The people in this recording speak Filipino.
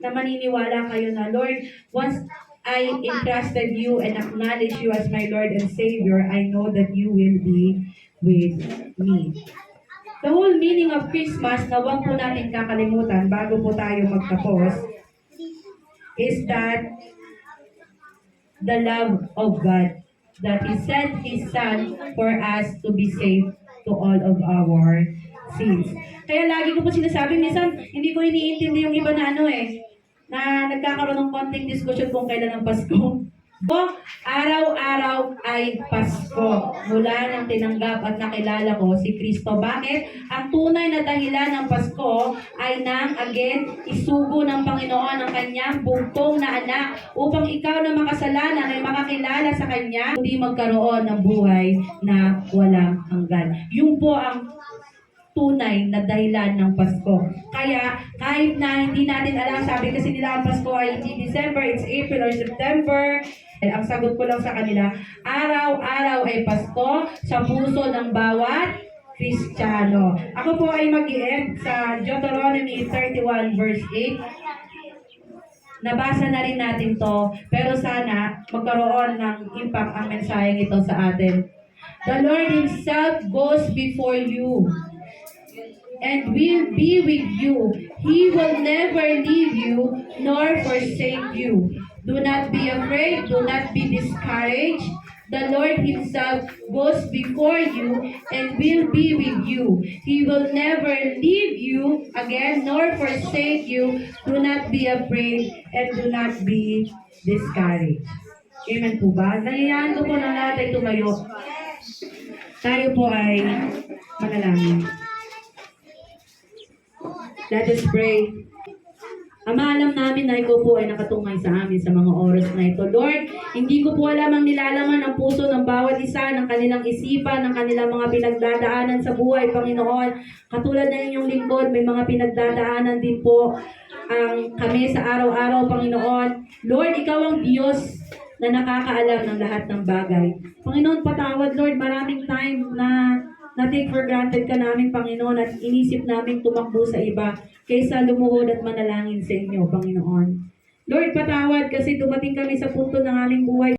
na maniniwala kayo na, Lord, once I entrusted you and acknowledge you as my Lord and Savior, I know that you will be with me. The whole meaning of Christmas na huwag po natin kakalimutan bago po tayo magtapos is that the love of God, that He sent His Son for us to be saved to all of our sins. Kaya lagi ko po sinasabi, minsan hindi ko iniintindi yung iba na na nagkakaroon ng konting diskusyon kung kailan ang Pasko. Araw-araw ay Pasko. Mula nang tinanggap at nakilala ko si Kristo. Bakit? Ang tunay na dahilan ng Pasko ay nang again isugo ng Panginoon ang kanyang bugtong na anak upang ikaw na makasalanan ay makakilala sa kanya, hindi magkaroon ng buhay na walang hanggan. Yun po ang tunay na dahilan ng Pasko. Kaya kahit na hindi natin alam, sabi kasi nila ang Pasko ay hindi December, it's April or September. Ang sagot ko lang sa kanila, araw-araw ay Pasko sa puso ng bawat Kristiyano. Ako po ay mag-i-end sa Deuteronomy 31 verse 8. Nabasa na rin natin to, pero sana magkaroon ng impact ang mensaheng ito sa atin. The Lord Himself goes before you and will be with you. He will never leave you nor forsake you. Do not be afraid, do not be discouraged. The Lord Himself goes before you and will be with you. He will never leave you again nor forsake you. Do not be afraid and do not be discouraged. Amen po ba? Nahihayaan ko po na lahat ay tumayo. Tayo po ay manalangin. Let us pray. Ama, alam namin na ikaw po ay nakatungay sa amin sa mga oras na ito. Lord, hindi ko po alam ang nilalaman ng puso ng bawat isa, ng kanilang isipan, ng kanilang mga pinagdadaanan sa buhay, Panginoon. Katulad na inyong lingkod, may mga pinagdadaanan din po ang kami sa araw-araw, Panginoon. Lord, ikaw ang Diyos na nakakaalam ng lahat ng bagay. Panginoon, patawad, Lord, maraming time na take for granted ka namin, Panginoon, at inisip namin tumakbo sa iba kaysa lumuhod at manalangin sa inyo, Panginoon. Lord, patawad kasi dumating kami sa punto ng aming buhay